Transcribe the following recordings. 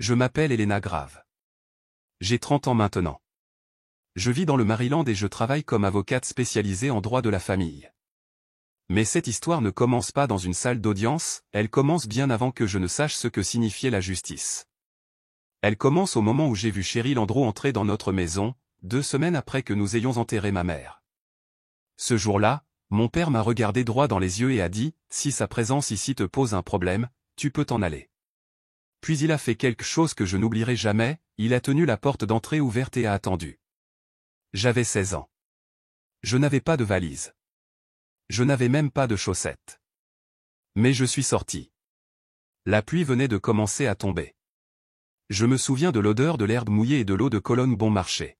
Je m'appelle Elena Grave. J'ai 30 ans maintenant. Je vis dans le Maryland et je travaille comme avocate spécialisée en droit de la famille. Mais cette histoire ne commence pas dans une salle d'audience, elle commence bien avant que je ne sache ce que signifiait la justice. Elle commence au moment où j'ai vu Cheryl Landreau entrer dans notre maison, 2 semaines après que nous ayons enterré ma mère. Ce jour-là, mon père m'a regardé droit dans les yeux et a dit, « Si sa présence ici te pose un problème, tu peux t'en aller. » Puis il a fait quelque chose que je n'oublierai jamais, il a tenu la porte d'entrée ouverte et a attendu. J'avais 16 ans. Je n'avais pas de valise. Je n'avais même pas de chaussettes. Mais je suis sorti. La pluie venait de commencer à tomber. Je me souviens de l'odeur de l'herbe mouillée et de l'eau de Cologne bon marché.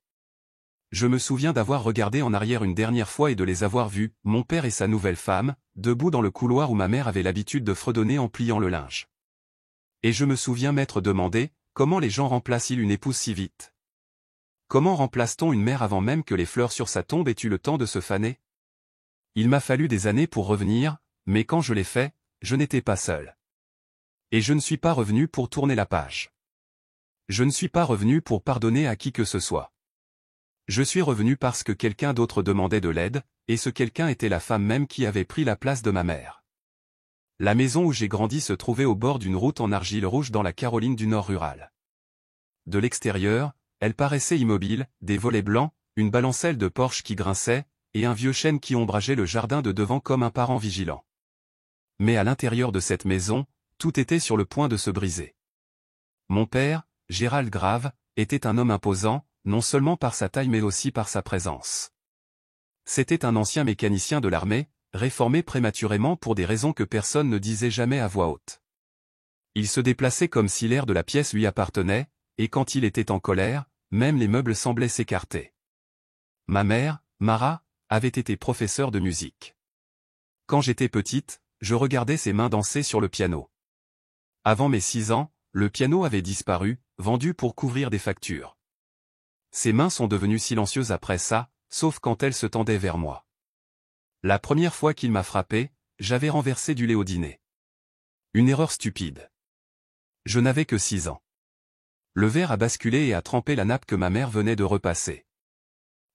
Je me souviens d'avoir regardé en arrière une dernière fois et de les avoir vus, mon père et sa nouvelle femme, debout dans le couloir où ma mère avait l'habitude de fredonner en pliant le linge. Et je me souviens m'être demandé, comment les gens remplacent-ils une épouse si vite? Comment remplace-t-on une mère avant même que les fleurs sur sa tombe aient eu le temps de se faner? Il m'a fallu des années pour revenir, mais quand je l'ai fait, je n'étais pas seul. Et je ne suis pas revenu pour tourner la page. Je ne suis pas revenu pour pardonner à qui que ce soit. Je suis revenu parce que quelqu'un d'autre demandait de l'aide, et ce quelqu'un était la femme même qui avait pris la place de ma mère. La maison où j'ai grandi se trouvait au bord d'une route en argile rouge dans la Caroline du Nord rurale. De l'extérieur, elle paraissait immobile, des volets blancs, une balancelle de Porsche qui grinçait, et un vieux chêne qui ombrageait le jardin de devant comme un parent vigilant. Mais à l'intérieur de cette maison, tout était sur le point de se briser. Mon père, Gérald Grave, était un homme imposant, non seulement par sa taille mais aussi par sa présence. C'était un ancien mécanicien de l'armée, réformé prématurément pour des raisons que personne ne disait jamais à voix haute. Il se déplaçait comme si l'air de la pièce lui appartenait, et quand il était en colère, même les meubles semblaient s'écarter. Ma mère, Mara, avait été professeure de musique. Quand j'étais petite, je regardais ses mains danser sur le piano. Avant mes 6 ans, le piano avait disparu, vendu pour couvrir des factures. Ses mains sont devenues silencieuses après ça, sauf quand elles se tendaient vers moi. La première fois qu'il m'a frappé, j'avais renversé du lait au dîner. Une erreur stupide. Je n'avais que 6 ans. Le verre a basculé et a trempé la nappe que ma mère venait de repasser.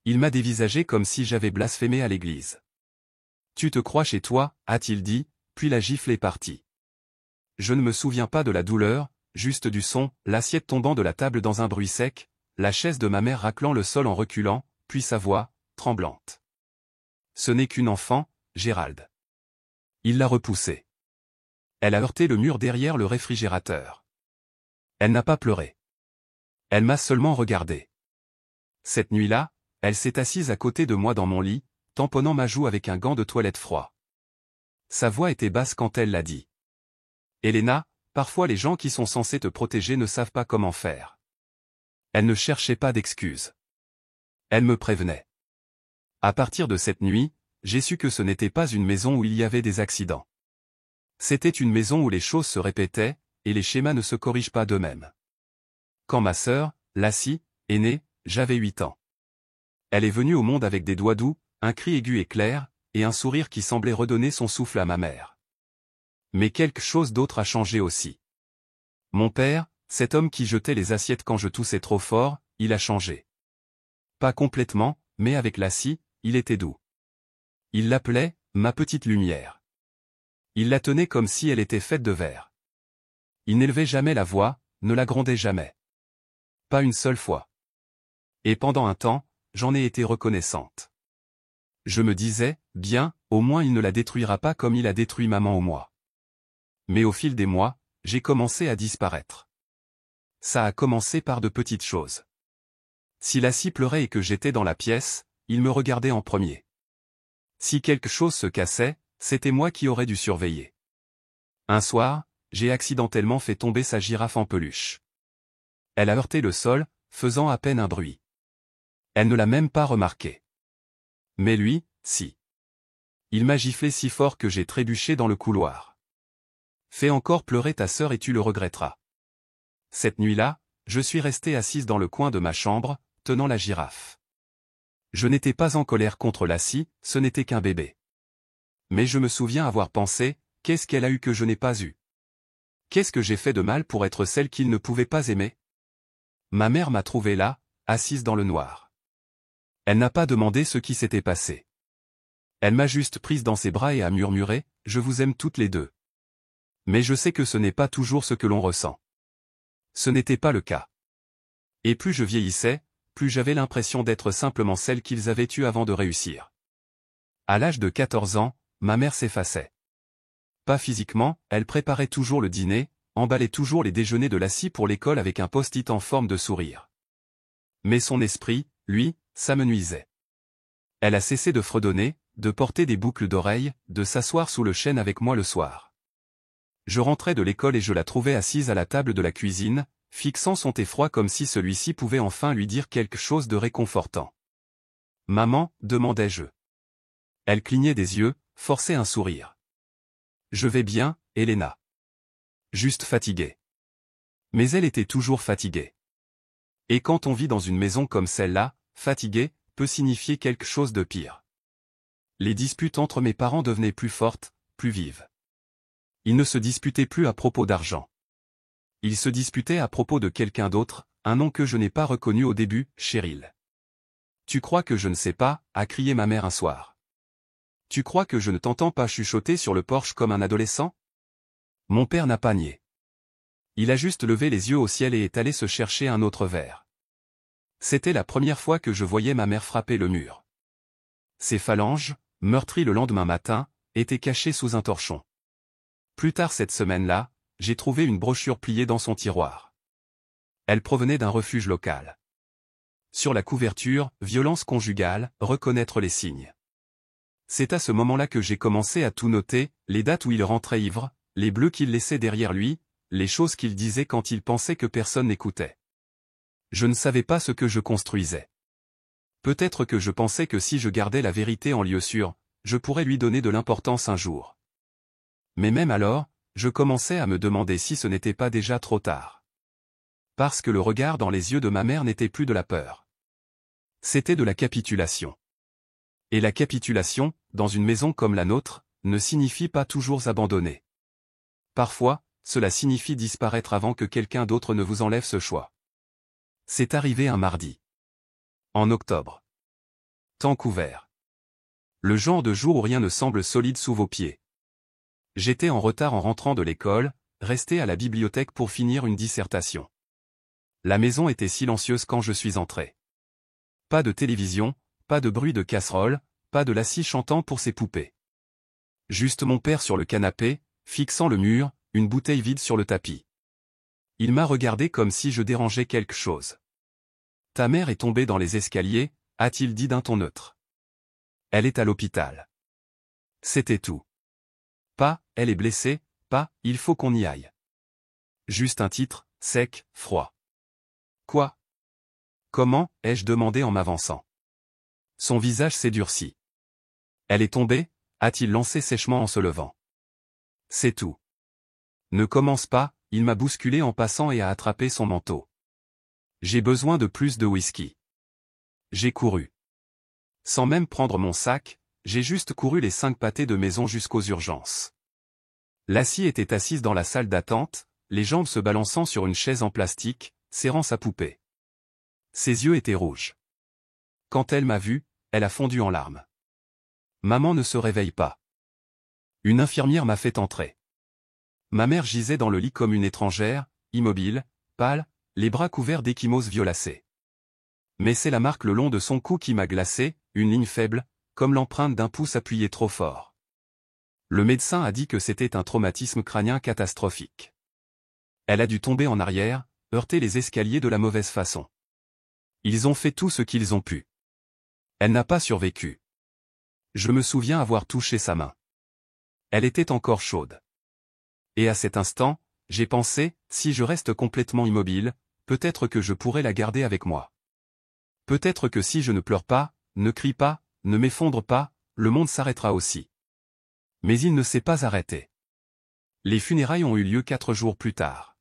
Il m'a dévisagé comme si j'avais blasphémé à l'église. « Tu te crois chez toi » a-t-il dit, puis la gifle est partie. Je ne me souviens pas de la douleur, juste du son, l'assiette tombant de la table dans un bruit sec, la chaise de ma mère raclant le sol en reculant, puis sa voix, tremblante. Ce n'est qu'une enfant, Gérald. Il l'a repoussée. Elle a heurté le mur derrière le réfrigérateur. Elle n'a pas pleuré. Elle m'a seulement regardé. Cette nuit-là, elle s'est assise à côté de moi dans mon lit, tamponnant ma joue avec un gant de toilette froid. Sa voix était basse quand elle l'a dit. « Elena, parfois les gens qui sont censés te protéger ne savent pas comment faire. » Elle ne cherchait pas d'excuses. Elle me prévenait. À partir de cette nuit, j'ai su que ce n'était pas une maison où il y avait des accidents. C'était une maison où les choses se répétaient, et les schémas ne se corrigent pas d'eux-mêmes. Quand ma sœur, Lassie, est née, j'avais 8 ans. Elle est venue au monde avec des doigts doux, un cri aigu et clair, et un sourire qui semblait redonner son souffle à ma mère. Mais quelque chose d'autre a changé aussi. Mon père, cet homme qui jetait les assiettes quand je toussais trop fort, il a changé. Pas complètement, mais avec Lassie, il était doux. Il l'appelait « ma petite lumière ». Il la tenait comme si elle était faite de verre. Il n'élevait jamais la voix, ne la grondait jamais. Pas une seule fois. Et pendant un temps, j'en ai été reconnaissante. Je me disais, bien, au moins il ne la détruira pas comme il a détruit maman ou moi. Mais au fil des mois, j'ai commencé à disparaître. Ça a commencé par de petites choses. Si Lassie pleurait et que j'étais dans la pièce, il me regardait en premier. Si quelque chose se cassait, c'était moi qui aurais dû surveiller. Un soir, j'ai accidentellement fait tomber sa girafe en peluche. Elle a heurté le sol, faisant à peine un bruit. Elle ne l'a même pas remarqué. Mais lui, si. Il m'a giflé si fort que j'ai trébuché dans le couloir. Fais encore pleurer ta sœur et tu le regretteras. Cette nuit-là, je suis resté assise dans le coin de ma chambre, tenant la girafe. Je n'étais pas en colère contre Lassie, ce n'était qu'un bébé. Mais je me souviens avoir pensé, qu'est-ce qu'elle a eu que je n'ai pas eu? Qu'est-ce que j'ai fait de mal pour être celle qu'il ne pouvait pas aimer? Ma mère m'a trouvée là, assise dans le noir. Elle n'a pas demandé ce qui s'était passé. Elle m'a juste prise dans ses bras et a murmuré, « Je vous aime toutes les deux. » Mais je sais que ce n'est pas toujours ce que l'on ressent. Ce n'était pas le cas. Et plus je vieillissais, plus j'avais l'impression d'être simplement celle qu'ils avaient eue avant de réussir. À l'âge de 14 ans, ma mère s'effaçait. Pas physiquement, elle préparait toujours le dîner, emballait toujours les déjeuners de la scie pour l'école avec un post-it en forme de sourire. Mais son esprit, lui, ça me nuisait. Elle a cessé de fredonner, de porter des boucles d'oreilles, de s'asseoir sous le chêne avec moi le soir. Je rentrais de l'école et je la trouvais assise à la table de la cuisine, fixant son thé froid comme si celui-ci pouvait enfin lui dire quelque chose de réconfortant. « Maman » demandai-je. Elle clignait des yeux, forçait un sourire. « Je vais bien, Elena. » Juste fatiguée. Mais elle était toujours fatiguée. Et quand on vit dans une maison comme celle-là, fatigué peut signifier quelque chose de pire. Les disputes entre mes parents devenaient plus fortes, plus vives. Ils ne se disputaient plus à propos d'argent. Ils se disputaient à propos de quelqu'un d'autre, un nom que je n'ai pas reconnu au début, Cheryl. « Tu crois que je ne sais pas » a crié ma mère un soir. « Tu crois que je ne t'entends pas chuchoter sur le porche comme un adolescent ?» Mon père n'a pas nié. Il a juste levé les yeux au ciel et est allé se chercher un autre verre. C'était la première fois que je voyais ma mère frapper le mur. Ses phalanges, meurtries le lendemain matin, étaient cachées sous un torchon. Plus tard cette semaine-là, j'ai trouvé une brochure pliée dans son tiroir. Elle provenait d'un refuge local. Sur la couverture, violence conjugale, reconnaître les signes. C'est à ce moment-là que j'ai commencé à tout noter, les dates où il rentrait ivre, les bleus qu'il laissait derrière lui, les choses qu'il disait quand il pensait que personne n'écoutait. Je ne savais pas ce que je construisais. Peut-être que je pensais que si je gardais la vérité en lieu sûr, je pourrais lui donner de l'importance un jour. Mais même alors, je commençais à me demander si ce n'était pas déjà trop tard. Parce que le regard dans les yeux de ma mère n'était plus de la peur. C'était de la capitulation. Et la capitulation, dans une maison comme la nôtre, ne signifie pas toujours abandonner. Parfois, cela signifie disparaître avant que quelqu'un d'autre ne vous enlève ce choix. C'est arrivé un mardi. En octobre. Temps couvert. Le genre de jour où rien ne semble solide sous vos pieds. J'étais en retard en rentrant de l'école, resté à la bibliothèque pour finir une dissertation. La maison était silencieuse quand je suis entré. Pas de télévision, pas de bruit de casserole, pas de la scie chantant pour ses poupées. Juste mon père sur le canapé, fixant le mur, une bouteille vide sur le tapis. Il m'a regardé comme si je dérangeais quelque chose. « Ta mère est tombée dans les escaliers » a-t-il dit d'un ton neutre. « Elle est à l'hôpital. » C'était tout. Pas « elle est blessée », pas « il faut qu'on y aille ». Juste un titre, sec, froid. Quoi? Comment? Ai-je demandé en m'avançant. Son visage s'est durci. Elle est tombée, a-t-il lancé sèchement en se levant. C'est tout. Ne commence pas, il m'a bousculé en passant et a attrapé son manteau. J'ai besoin de plus de whisky. J'ai couru. Sans même prendre mon sac, j'ai juste couru les 5 pâtés de maison jusqu'aux urgences. Lassie était assise dans la salle d'attente, les jambes se balançant sur une chaise en plastique, serrant sa poupée. Ses yeux étaient rouges. Quand elle m'a vu, elle a fondu en larmes. Maman ne se réveille pas. Une infirmière m'a fait entrer. Ma mère gisait dans le lit comme une étrangère, immobile, pâle, les bras couverts d'échymoses violacées. Mais c'est la marque le long de son cou qui m'a glacé, une ligne faible, comme l'empreinte d'un pouce appuyé trop fort. Le médecin a dit que c'était un traumatisme crânien catastrophique. Elle a dû tomber en arrière, heurter les escaliers de la mauvaise façon. Ils ont fait tout ce qu'ils ont pu. Elle n'a pas survécu. Je me souviens avoir touché sa main. Elle était encore chaude. Et à cet instant, j'ai pensé, si je reste complètement immobile, peut-être que je pourrais la garder avec moi. Peut-être que si je ne pleure pas, ne crie pas, ne m'effondre pas, le monde s'arrêtera aussi. Mais il ne s'est pas arrêté. Les funérailles ont eu lieu 4 jours plus tard.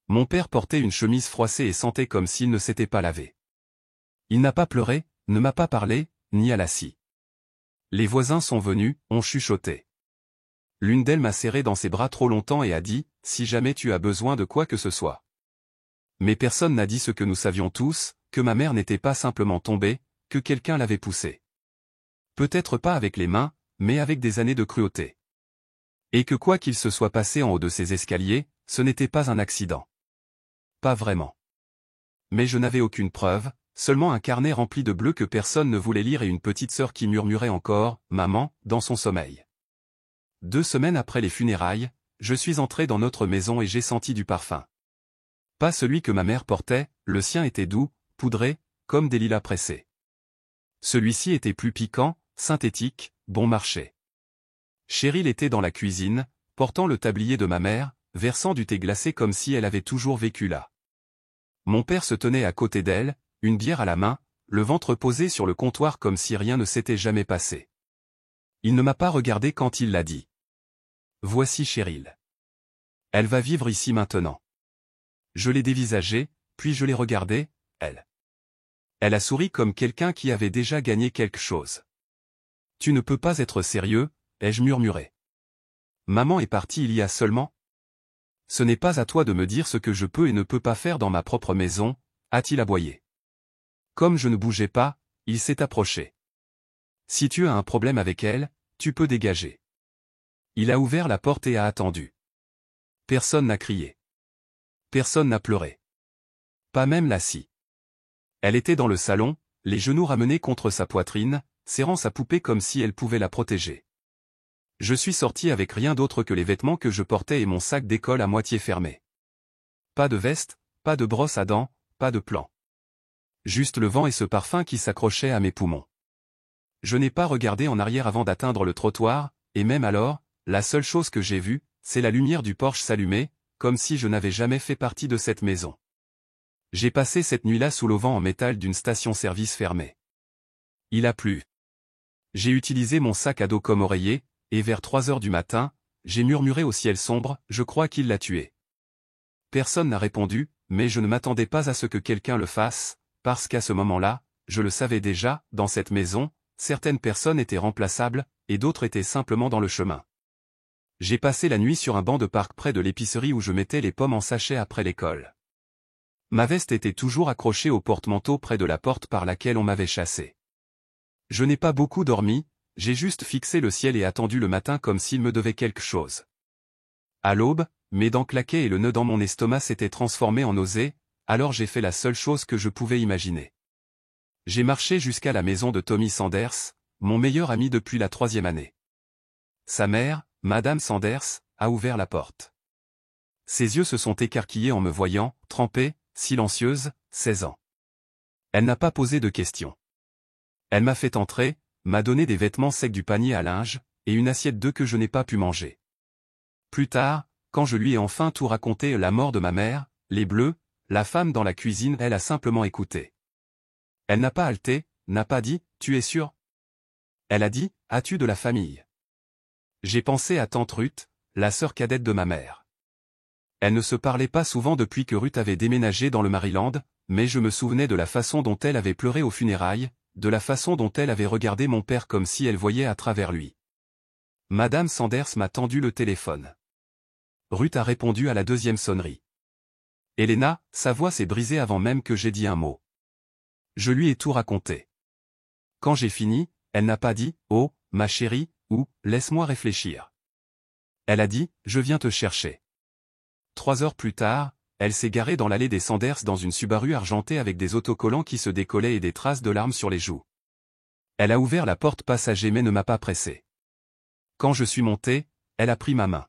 Mon père portait une chemise froissée et sentait comme s'il ne s'était pas lavé. Il n'a pas pleuré, ne m'a pas parlé, ni à la scie. Les voisins sont venus, ont chuchoté. L'une d'elles m'a serré dans ses bras trop longtemps et a dit, « Si jamais tu as besoin de quoi que ce soit. » Mais personne n'a dit ce que nous savions tous, que ma mère n'était pas simplement tombée, que quelqu'un l'avait poussée. Peut-être pas avec les mains, mais avec des années de cruauté. Et que quoi qu'il se soit passé en haut de ces escaliers, ce n'était pas un accident. Pas vraiment. Mais je n'avais aucune preuve, seulement un carnet rempli de bleu que personne ne voulait lire et une petite sœur qui murmurait encore « Maman » dans son sommeil. 2 semaines après les funérailles, je suis entré dans notre maison et j'ai senti du parfum. Pas celui que ma mère portait, le sien était doux, poudré, comme des lilas pressés. Celui-ci était plus piquant, synthétique, bon marché. Cheryl était dans la cuisine, portant le tablier de ma mère, versant du thé glacé comme si elle avait toujours vécu là. Mon père se tenait à côté d'elle, une bière à la main, le ventre posé sur le comptoir comme si rien ne s'était jamais passé. Il ne m'a pas regardé quand il l'a dit. Voici Cheryl. Elle va vivre ici maintenant. Je l'ai dévisagée, puis je l'ai regardée, elle. Elle a souri comme quelqu'un qui avait déjà gagné quelque chose. Tu ne peux pas être sérieux, ai-je murmuré. Maman est partie il y a seulement. Ce n'est pas à toi de me dire ce que je peux et ne peux pas faire dans ma propre maison, a-t-il aboyé. Comme je ne bougeais pas, il s'est approché. Si tu as un problème avec elle, tu peux dégager. Il a ouvert la porte et a attendu. Personne n'a crié. Personne n'a pleuré. Pas même la scie. Elle était dans le salon, les genoux ramenés contre sa poitrine, serrant sa poupée comme si elle pouvait la protéger. Je suis sorti avec rien d'autre que les vêtements que je portais et mon sac d'école à moitié fermé. Pas de veste, pas de brosse à dents, pas de plan. Juste le vent et ce parfum qui s'accrochait à mes poumons. Je n'ai pas regardé en arrière avant d'atteindre le trottoir, et même alors, la seule chose que j'ai vue, c'est la lumière du porche s'allumer, comme si je n'avais jamais fait partie de cette maison. J'ai passé cette nuit-là sous l'auvent en métal d'une station-service fermée. Il a plu. J'ai utilisé mon sac à dos comme oreiller, et vers 3 heures du matin, j'ai murmuré au ciel sombre, je crois qu'il l'a tué. Personne n'a répondu, mais je ne m'attendais pas à ce que quelqu'un le fasse, parce qu'à ce moment-là, je le savais déjà, dans cette maison, certaines personnes étaient remplaçables, et d'autres étaient simplement dans le chemin. J'ai passé la nuit sur un banc de parc près de l'épicerie où je mettais les pommes en sachet après l'école. Ma veste était toujours accrochée au porte-manteau près de la porte par laquelle on m'avait chassé. Je n'ai pas beaucoup dormi, j'ai juste fixé le ciel et attendu le matin comme s'il me devait quelque chose. À l'aube, mes dents claquaient et le nœud dans mon estomac s'était transformé en nausée, alors j'ai fait la seule chose que je pouvais imaginer. J'ai marché jusqu'à la maison de Tommy Sanders, mon meilleur ami depuis la 3e année. Sa mère, Madame Sanders, a ouvert la porte. Ses yeux se sont écarquillés en me voyant, trempée, silencieuse, 16 ans. Elle n'a pas posé de questions. Elle m'a fait entrer, m'a donné des vêtements secs du panier à linge, et une assiette d'œufs que je n'ai pas pu manger. Plus tard, quand je lui ai enfin tout raconté la mort de ma mère, les bleus, la femme dans la cuisine, elle a simplement écouté. Elle n'a pas halté, n'a pas dit, tu es sûr? Elle a dit, as-tu de la famille? J'ai pensé à tante Ruth, la sœur cadette de ma mère. Elle ne se parlait pas souvent depuis que Ruth avait déménagé dans le Maryland, mais je me souvenais de la façon dont elle avait pleuré aux funérailles, de la façon dont elle avait regardé mon père comme si elle voyait à travers lui. Madame Sanders m'a tendu le téléphone. Ruth a répondu à la 2e sonnerie. Elena, sa voix s'est brisée avant même que j'aie dit un mot. Je lui ai tout raconté. Quand j'ai fini, elle n'a pas dit « Oh, ma chérie » ou « Laisse-moi réfléchir ». Elle a dit « Je viens te chercher ». 3 heures plus tard, elle s'est garée dans l'allée des Sanders dans une Subaru argentée avec des autocollants qui se décollaient et des traces de larmes sur les joues. Elle a ouvert la porte passager mais ne m'a pas pressé. Quand je suis monté, elle a pris ma main.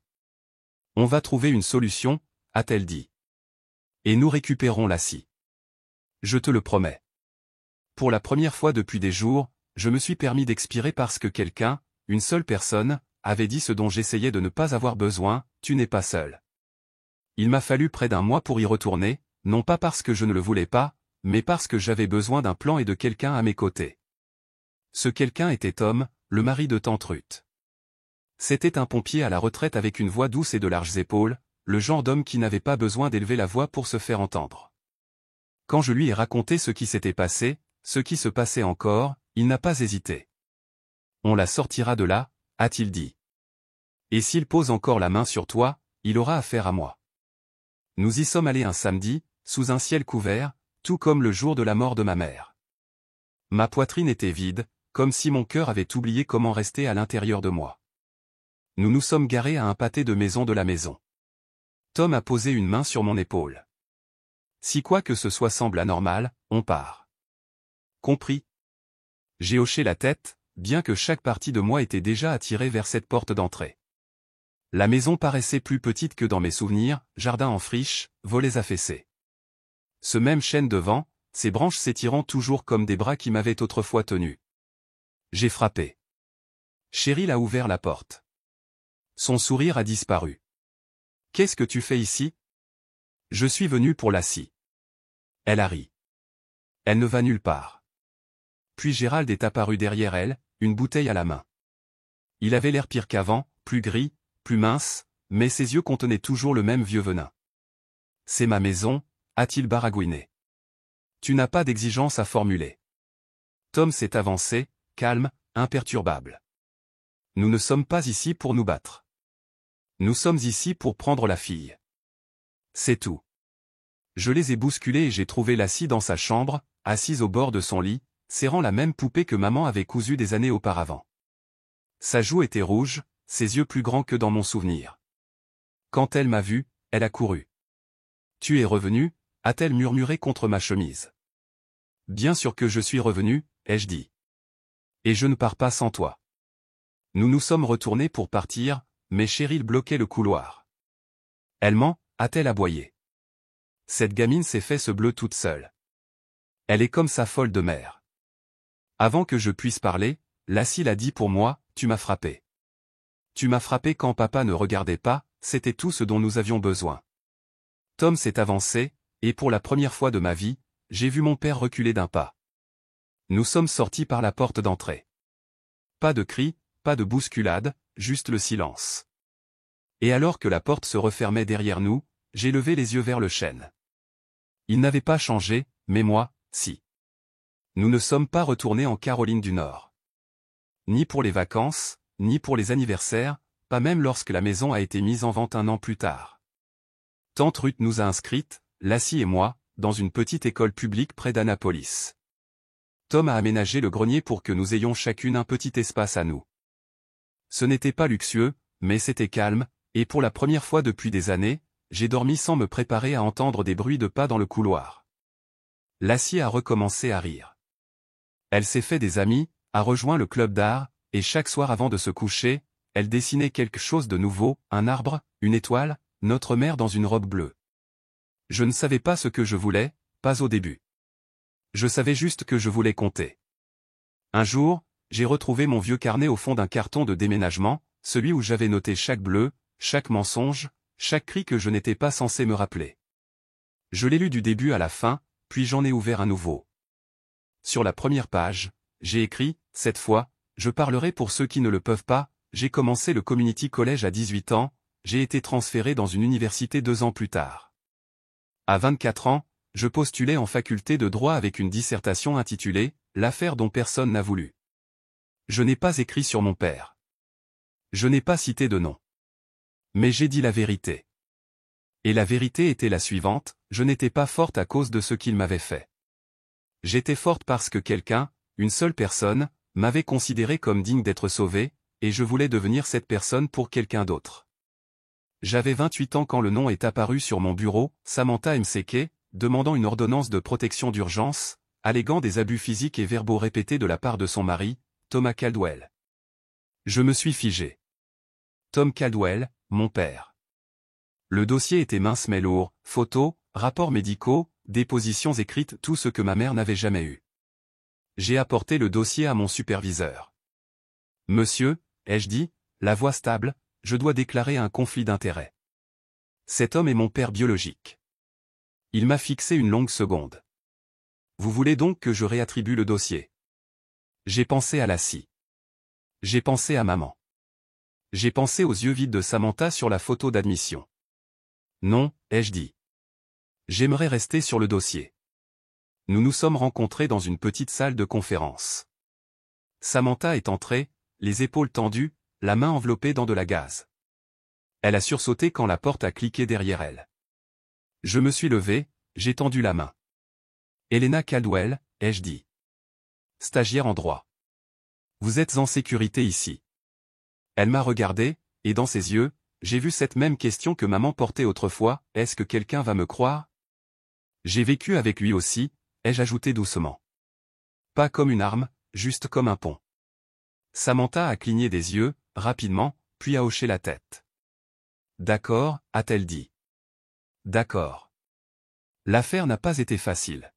« On va trouver une solution », a-t-elle dit. « Et nous récupérons la scie. Je te le promets. » Pour la première fois depuis des jours, je me suis permis d'expirer parce que quelqu'un, une seule personne, avait dit ce dont j'essayais de ne pas avoir besoin, tu n'es pas seul. Il m'a fallu près d'un mois pour y retourner, non pas parce que je ne le voulais pas, mais parce que j'avais besoin d'un plan et de quelqu'un à mes côtés. Ce quelqu'un était Tom, le mari de tante Ruth. C'était un pompier à la retraite avec une voix douce et de larges épaules, le genre d'homme qui n'avait pas besoin d'élever la voix pour se faire entendre. Quand je lui ai raconté ce qui s'était passé, ce qui se passait encore, il n'a pas hésité. « On la sortira de là », a-t-il dit. Et s'il pose encore la main sur toi, il aura affaire à moi. Nous y sommes allés un samedi, sous un ciel couvert, tout comme le jour de la mort de ma mère. Ma poitrine était vide, comme si mon cœur avait oublié comment rester à l'intérieur de moi. Nous nous sommes garés à un pâté de maison de la maison. Tom a posé une main sur mon épaule. Si quoi que ce soit semble anormal, on part. Compris. J'ai hoché la tête, bien que chaque partie de moi était déjà attirée vers cette porte d'entrée. La maison paraissait plus petite que dans mes souvenirs, jardin en friche, volets affaissés. Ce même chêne de vent, ses branches s'étirant toujours comme des bras qui m'avaient autrefois tenu. J'ai frappé. Cheryl a ouvert la porte. Son sourire a disparu. « Qu'est-ce que tu fais ici ? » Je suis venu pour la scie. Elle a ri. Elle ne va nulle part. Puis Gérald est apparu derrière elle, une bouteille à la main. Il avait l'air pire qu'avant, plus gris, plus mince, mais ses yeux contenaient toujours le même vieux venin. « C'est ma maison », a-t-il baragouiné. « Tu n'as pas d'exigence à formuler. » Tom s'est avancé, calme, imperturbable. « Nous ne sommes pas ici pour nous battre. Nous sommes ici pour prendre la fille. C'est tout. » Je les ai bousculés et j'ai trouvé la scie dans sa chambre, assise au bord de son lit, serrant la même poupée que maman avait cousue des années auparavant. Sa joue était rouge, ses yeux plus grands que dans mon souvenir. Quand elle m'a vu, elle a couru. « Tu es revenu ?» a-t-elle murmuré contre ma chemise. « Bien sûr que je suis revenu, » ai-je dit. « Et je ne pars pas sans toi. » Nous nous sommes retournés pour partir, mais Cheryl bloquait le couloir. « Elle ment » a-t-elle aboyé. Cette gamine s'est fait ce bleu toute seule. Elle est comme sa folle de mère. Avant que je puisse parler, Lassie l'a dit pour moi, « Tu m'as frappé. Tu m'as frappé quand papa ne regardait pas, c'était tout ce dont nous avions besoin. » Tom s'est avancé, et pour la première fois de ma vie, j'ai vu mon père reculer d'un pas. Nous sommes sortis par la porte d'entrée. Pas de cris, pas de bousculade, juste le silence. Et alors que la porte se refermait derrière nous, j'ai levé les yeux vers le chêne. Il n'avait pas changé, mais moi, si. Nous ne sommes pas retournés en Caroline du Nord. Ni pour les vacances, ni pour les anniversaires, pas même lorsque la maison a été mise en vente un an plus tard. Tante Ruth nous a inscrites, Lassie et moi, dans une petite école publique près d'Annapolis. Tom a aménagé le grenier pour que nous ayons chacune un petit espace à nous. Ce n'était pas luxueux, mais c'était calme, et pour la première fois depuis des années, j'ai dormi sans me préparer à entendre des bruits de pas dans le couloir. Lassie a recommencé à rire. Elle s'est fait des amis, a rejoint le club d'art, et chaque soir avant de se coucher, elle dessinait quelque chose de nouveau, un arbre, une étoile, notre mère dans une robe bleue. Je ne savais pas ce que je voulais, pas au début. Je savais juste que je voulais compter. Un jour, j'ai retrouvé mon vieux carnet au fond d'un carton de déménagement, celui où j'avais noté chaque bleu, chaque mensonge, chaque cri que je n'étais pas censé me rappeler. Je l'ai lu du début à la fin, puis j'en ai ouvert un nouveau. Sur la première page, j'ai écrit, cette fois, je parlerai pour ceux qui ne le peuvent pas, j'ai commencé le community college à 18 ans, j'ai été transféré dans une université 2 ans plus tard. À 24 ans, je postulais en faculté de droit avec une dissertation intitulée « L'affaire dont personne n'a voulu ». Je n'ai pas écrit sur mon père. Je n'ai pas cité de nom. Mais j'ai dit la vérité. Et la vérité était la suivante, je n'étais pas forte à cause de ce qu'il m'avait fait. J'étais forte parce que quelqu'un, une seule personne, m'avait considéré comme digne d'être sauvé, et je voulais devenir cette personne pour quelqu'un d'autre. J'avais 28 ans quand le nom est apparu sur mon bureau, Samantha Mseke, demandant une ordonnance de protection d'urgence, alléguant des abus physiques et verbaux répétés de la part de son mari, Thomas Caldwell. Je me suis figé. Tom Caldwell, mon père. Le dossier était mince mais lourd, photos, rapports médicaux, dépositions écrites, tout ce que ma mère n'avait jamais eu. J'ai apporté le dossier à mon superviseur. « Monsieur », ai-je dit, la voix stable, « je dois déclarer un conflit d'intérêts. Cet homme est mon père biologique. » Il m'a fixé une longue seconde. « Vous voulez donc que je réattribue le dossier ? » J'ai pensé à Lassie. J'ai pensé à maman. J'ai pensé aux yeux vides de Samantha sur la photo d'admission. « Non », ai-je dit. J'aimerais rester sur le dossier. Nous nous sommes rencontrés dans une petite salle de conférence. Samantha est entrée, les épaules tendues, la main enveloppée dans de la gaze. Elle a sursauté quand la porte a cliqué derrière elle. Je me suis levé, j'ai tendu la main. Helena Caldwell, ai-je dit. Stagiaire en droit. Vous êtes en sécurité ici. Elle m'a regardé, et dans ses yeux, j'ai vu cette même question que maman portait autrefois, est-ce que quelqu'un va me croire? J'ai vécu avec lui aussi, ai-je ajouté doucement. Pas comme une arme, juste comme un pont. Samantha a cligné des yeux, rapidement, puis a hoché la tête. D'accord, a-t-elle dit. D'accord. L'affaire n'a pas été facile.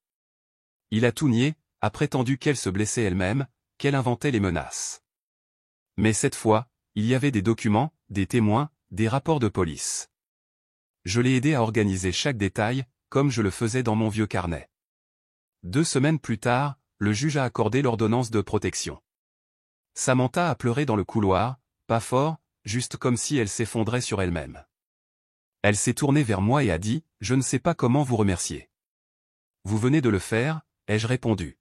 Il a tout nié, a prétendu qu'elle se blessait elle-même, qu'elle inventait les menaces. Mais cette fois, il y avait des documents, des témoins, des rapports de police. Je l'ai aidé à organiser chaque détail, comme je le faisais dans mon vieux carnet. 2 semaines plus tard, le juge a accordé l'ordonnance de protection. Samantha a pleuré dans le couloir, pas fort, juste comme si elle s'effondrait sur elle-même. Elle s'est tournée vers moi et a dit, « Je ne sais pas comment vous remercier. » « Vous venez de le faire, » ai-je répondu.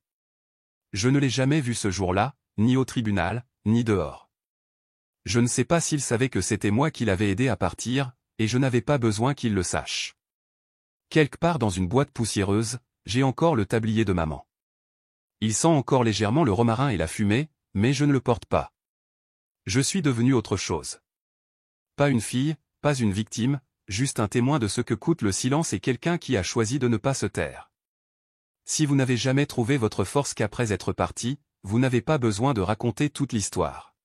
Je ne l'ai jamais vu ce jour-là, ni au tribunal, ni dehors. Je ne sais pas s'il savait que c'était moi qui l'avais aidé à partir, et je n'avais pas besoin qu'il le sache. Quelque part dans une boîte poussiéreuse, j'ai encore le tablier de maman. Il sent encore légèrement le romarin et la fumée, mais je ne le porte pas. Je suis devenu autre chose. Pas une fille, pas une victime, juste un témoin de ce que coûte le silence et quelqu'un qui a choisi de ne pas se taire. Si vous n'avez jamais trouvé votre force qu'après être parti, vous n'avez pas besoin de raconter toute l'histoire.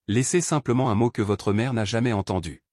Laissez simplement un mot que votre mère n'a jamais entendu.